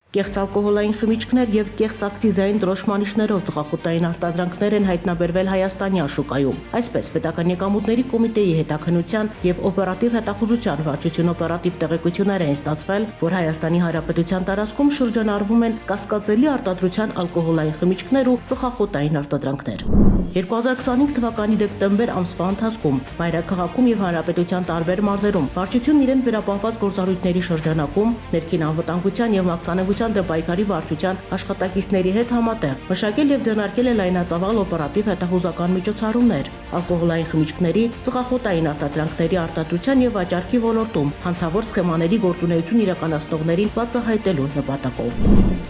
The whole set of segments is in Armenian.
Կեղծ ալկոհոլային խմիչքներ եւ կեղծ ակցիզային դրոշմանիշներով ծխախոտային արտադրանքներ են հայտնաբերվել Հայաստանի աշուկայում։ Այսպես, Պետական եկամուտների կոմիտեի հետաքննության եւ օպերատիվ հետախուզության վարչություն օպերատիվ տեղեկություններ են ստացվել, որ Հայաստանի Հանրապետության տարածքում շրջանառվում են կասկածելի արտադրության ալկոհոլային խմիչքներ ու ծխախոտային արտադրանքներ։ 2025 թվականի դեկտեմբեր ամսվա ընթացքում Մայրաքաղաքում եւ Հանրապետության տարբեր մարզերում վարչությունն իրեն վերապահված գործառույթների շրջանակում ներքին անվտանգության եւ մաքսանելիության դեմ պայքարի վարչության աշխատակիցների հետ համատեղ մշակել եւ ձեռնարկել է լայնածավալ օպերատիվ հետախուզական միջոցառումներ ալկոհոլային խմիչքների, ծխախոտային արտադրանքների արտադրության եւ վաճառքի ոլորտում հանցավոր սխեմաների գործունեություն իրականացնողներին բացահայտելու նպատակով։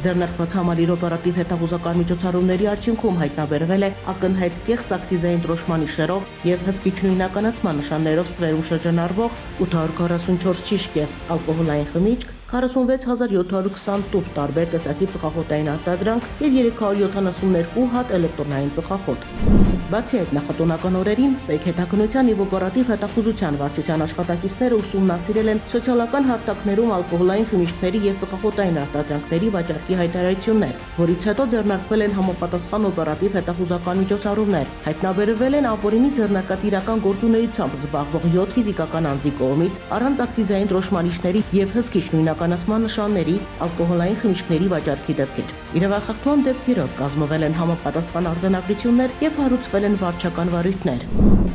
Ձեռնարկված համալիր օպերատիվ հետախուզական միջոցառումների արդյունքում հայտնաբերվել է ակնհայտ կեղծ ակցիզային դրոշմանիշերով եւ հսկիչ նույնականացման նշաններով ստվերում շրջանառվող 844 շիշ կեղծ ալկոհոլային խմիչք, 46720 տուփ տարբեր տեսակի ծխախոտային արտադրանք եւ 372 հատ էլեկտրոնային ծխախոտ։ Բացի այդ, նախատոնական օրերին պետքետաքնության եւ օպերատիվ հետախուզության վարչության աշխատակիցները ուսումնասիրել են սոցիալական հարթակներում ալկոհոլային խմիչքների եւ ծխախոտային արտադրանքների վաճառքի հայտարարություններ, որից հետո ձեռնարկվել են համապատասխան օպերատիվ հետախուզական միջոցառումներ։ Հայտնաբերվել են ապօրինի ձեռնարկատիրական գործունեությամբ զբաղվող 7 ֆիզիկական անձի կողմից առանց ակցիզային դրոշմանիշների եւ հսկիչ նույնականացման նշանների ալկոհոլային խմիչքների վաճառքի դեպքեր։ Իրավախախտման դեպքերով կազմվել են համապատասխան արձանագրություններ եւ հարուցվել են վարչական վարույթներ։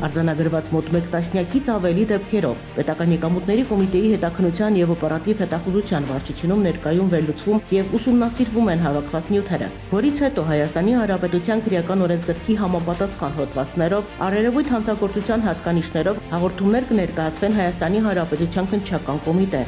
Արձանագրված մոտ 1 տասնյակից ավելի դեպքերով Պետական եկամուտների կոմիտեի հետաքննության եւ օպերատիվ հետախուզության վարչությունում ներկայում վերլուծվում եւ ուսումնասիրվում են հավաքված նյութերը, որից հետո Հայաստանի Հանրապետության քրեական օրենսգրքի համապատասխան հոդվածներով առերևույթ հանցագործության հատկանիշներով հաղորդումներ կներկայացվեն Հայաստանի Հանրապետության քննչական կոմիտե։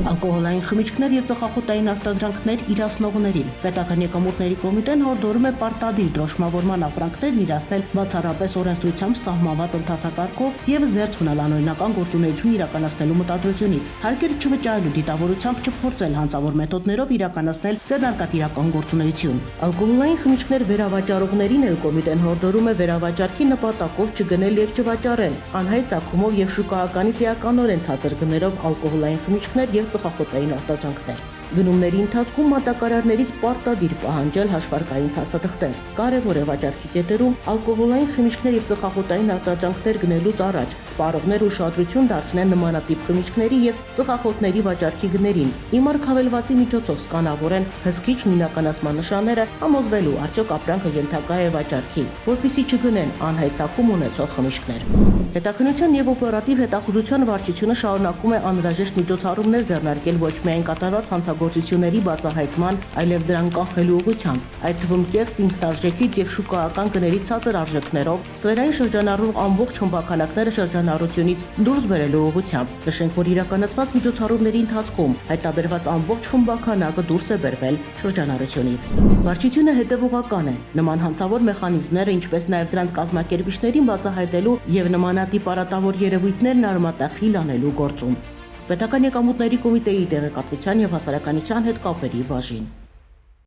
Ալկոհոլային խմիչքներ եւ ծխախոտային արտադրանքներ իրացնողներին Պետական եկամուտների կոմիտեն հորդորում է պարտադիր դրոշմավորման ապրանքներն իրացնել բացառապես օրենսդրությամբ սահմանված ընթացակարգով եւ զերծ մնալանօրինական գործունեություն իրականացնելու մտադրությունից, հարկեր չվճարելու դիտավորությամբ չփորձել հանցավոր մեթոդներով իրականացնել ձեռնարկատիրական գործունեություն։ Ալկոհոլային խմիչքներ վերավաճառողներին էլ կոմիտեն հորդորում է վերավաճառքի նպատակով չգնել եւ չվաճառել անհայտ ծագումով եւ շուկայականից էականորեն ցածր գներով ալկոհոլային խմիչքներ եւ ծխախոտային արտադրանքներ։ Գնումների ընթացքում մատակարարներից պարտադիր պահանջել հաշվարկային փաստաթղթեր։ Կարևոր է վաճառքի կետերում ալկոհոլային խմիչքներ եւ ծխախոտային արտադրանքներ գնելուց առաջ սպառողներ ուշադրություն դարձնեն նմանատիպ խմիչքների եւ ծխախոտների վաճառքի գներին։ Իմարք հավելվածի միջոցով սկանավորեն հսկիչ նույնականացման նշանները, համոզվելու արդյոք ապրանքը ենթակա է վաճառքի, որպեսզի չգնեն անհայտ ծագում ունեցող խմիչքներ։ Հետաքննության եւ օպերատիվ հետախուզության վարչությունը շարունակում է անհրաժեշտ միջոցառումներ ձեռնարկել ոչ միայն կատարված հանցագործությունների բացահայտման, այլև դրանք կանխելու ուղղությամբ, այդ թվում կեղծ ինքնարժեքից եւ շուկայական գների ցածր արժեքներով ստվերային շրջանառող ամբողջ խմբականակները շրջանառությունից դուրս բերելու ուղղությամբ։ Նշենք, որ իրականացված միջոցառումների ընթացքում հայտնաբերված ամբողջ խմբականակը դուրս է բերվել շրջանառությունից։ Վարչությունը հետևողական է նման հանցավոր մեխանիզմները, ինչպես նաեւ դրանց կազմակերպիչներին բացահայտելու եւ նմանատիպ արատավոր երևույթներն արմատախիլ անելու գործում։ Պետական եկամուտների կոմիտեի տեղեկատվության եւ հասարակայնության հետ կապերի բաժին։